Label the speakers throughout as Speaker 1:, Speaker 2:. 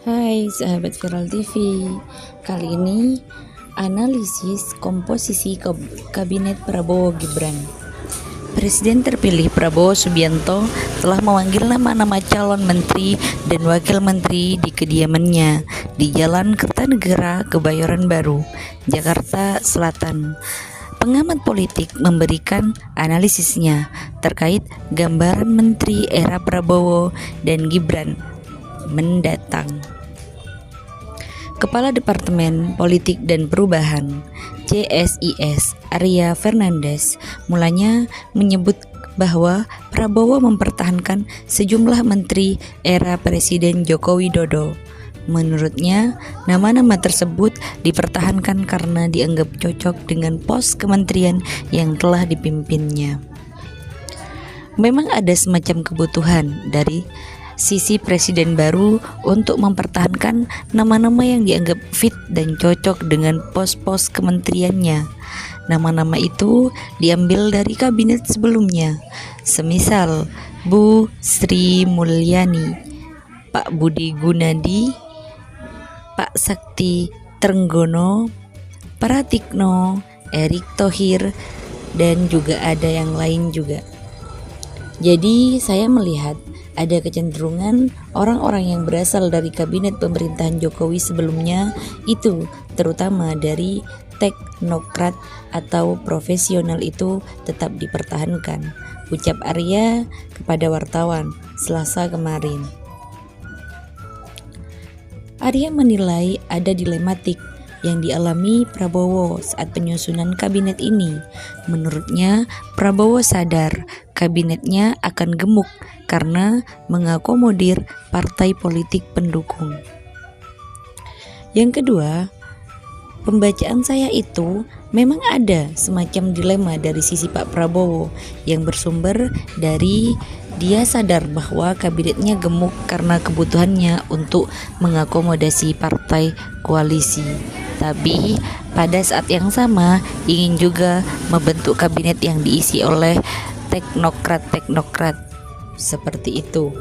Speaker 1: Hai sahabat Viral TV, kali ini analisis komposisi Kabinet Prabowo Gibran. Presiden terpilih Prabowo Subianto telah memanggil nama-nama calon menteri dan wakil menteri di kediamannya di Jalan Kertanegara, Kebayoran Baru, Jakarta Selatan. Pengamat politik memberikan analisisnya terkait gambaran menteri era Prabowo dan Gibran mendatang. Kepala Departemen Politik dan Perubahan CSIS Arya Fernandes mulanya menyebut bahwa Prabowo mempertahankan sejumlah menteri era Presiden Joko Widodo. Menurutnya, nama-nama tersebut dipertahankan karena dianggap cocok dengan pos kementerian yang telah dipimpinnya. Memang ada semacam kebutuhan dari sisi presiden baru untuk mempertahankan nama-nama yang dianggap fit dan cocok dengan pos-pos kementeriannya. Nama-nama itu diambil dari kabinet sebelumnya, semisal Bu Sri Mulyani, Pak Budi Gunadi, Pak Sakti Trenggono, Pratikno, Erick Thohir, dan juga ada yang lain juga. Jadi saya melihat ada kecenderungan orang-orang yang berasal dari kabinet pemerintahan Jokowi sebelumnya itu, terutama dari teknokrat atau profesional, itu tetap dipertahankan, ucap Arya kepada wartawan Selasa kemarin. Arya menilai ada dilematik yang dialami Prabowo saat penyusunan kabinet ini. Menurutnya, Prabowo sadar kabinetnya akan gemuk karena mengakomodir partai politik pendukung. Yang kedua, pembacaan saya itu memang ada semacam dilema dari sisi Pak Prabowo yang bersumber dari dia sadar bahwa kabinetnya gemuk karena kebutuhannya untuk mengakomodasi partai koalisi. Tapi pada saat yang sama ingin juga membentuk kabinet yang diisi oleh teknokrat seperti itu.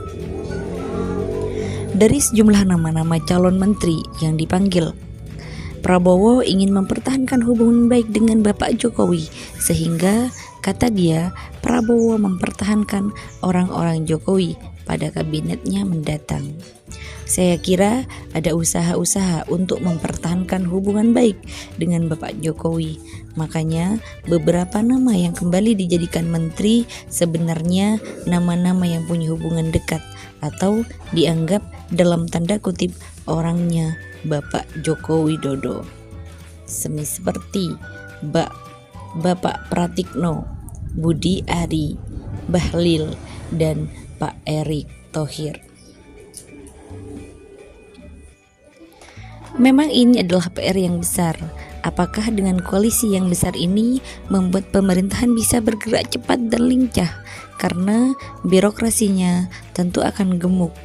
Speaker 1: Dari sejumlah nama-nama calon menteri yang dipanggil, Prabowo ingin mempertahankan hubungan baik dengan Bapak Jokowi, sehingga kata dia Prabowo mempertahankan orang-orang Jokowi pada kabinetnya mendatang. Saya kira ada usaha-usaha untuk mempertahankan hubungan baik dengan Bapak Jokowi. Makanya beberapa nama yang kembali dijadikan menteri sebenarnya nama-nama yang punya hubungan dekat atau dianggap dalam tanda kutip orangnya Bapak Joko Widodo. Seperti Bapak Pratikno, Budi Ari, Bahlil, dan Pak Erick Thohir. Memang ini adalah PR yang besar. Apakah dengan koalisi yang besar ini membuat pemerintahan bisa bergerak cepat dan lincah? Karena birokrasinya tentu akan gemuk.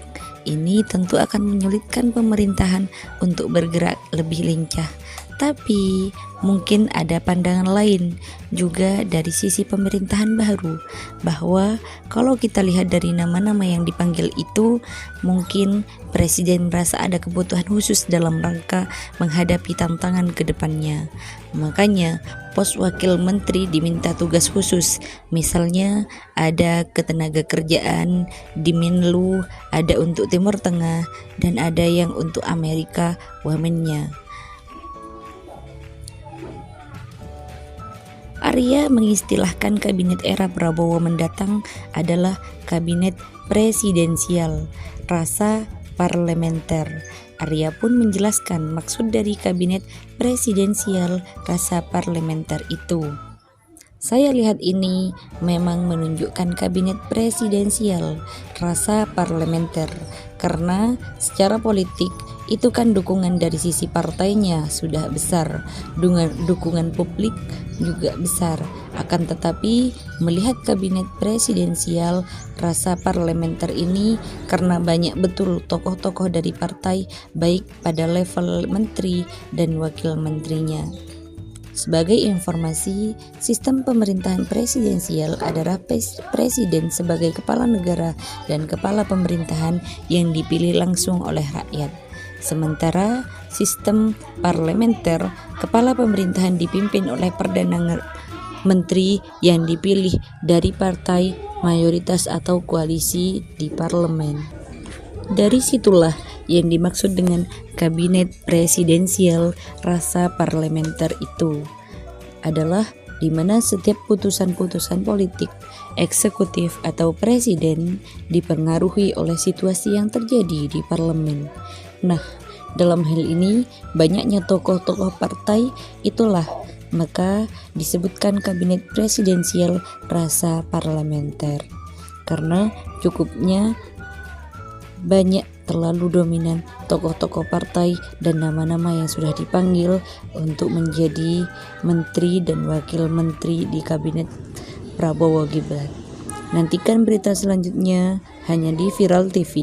Speaker 1: Ini tentu akan menyulitkan pemerintahan untuk bergerak lebih lincah. Tapi mungkin ada pandangan lain juga dari sisi pemerintahan baru, bahwa kalau kita lihat dari nama-nama yang dipanggil itu, mungkin presiden merasa ada kebutuhan khusus dalam rangka menghadapi tantangan ke depannya. Makanya pos wakil menteri diminta tugas khusus, misalnya ada ketenaga kerjaan di Menlu, ada untuk Timur Tengah, dan ada yang untuk Amerika wamennya. Arya mengistilahkan kabinet era Prabowo mendatang adalah kabinet presidensial rasa parlementer. Arya pun menjelaskan maksud dari kabinet presidensial rasa parlementer itu. Saya lihat ini memang menunjukkan kabinet presidensial rasa parlementer karena secara politik itu kan dukungan dari sisi partainya sudah besar, dukungan publik juga besar. Akan tetapi melihat kabinet presidensial rasa parlementer ini karena banyak betul tokoh-tokoh dari partai baik pada level menteri dan wakil menterinya. Sebagai informasi, sistem pemerintahan presidensial adalah presiden sebagai kepala negara dan kepala pemerintahan yang dipilih langsung oleh rakyat. Sementara sistem parlementer, kepala pemerintahan dipimpin oleh Perdana Menteri yang dipilih dari partai mayoritas atau koalisi di parlemen. Dari situlah yang dimaksud dengan kabinet presidensial rasa parlementer itu adalah di mana setiap putusan-putusan politik, eksekutif atau presiden dipengaruhi oleh situasi yang terjadi di parlemen. Nah, dalam hal ini banyaknya tokoh-tokoh partai, itulah maka disebutkan kabinet presidensial rasa parlementer. Karena cukupnya banyak terlalu dominan tokoh-tokoh partai dan nama-nama yang sudah dipanggil untuk menjadi menteri dan wakil menteri di kabinet Prabowo Gibran. Nantikan berita selanjutnya hanya di Viral TV.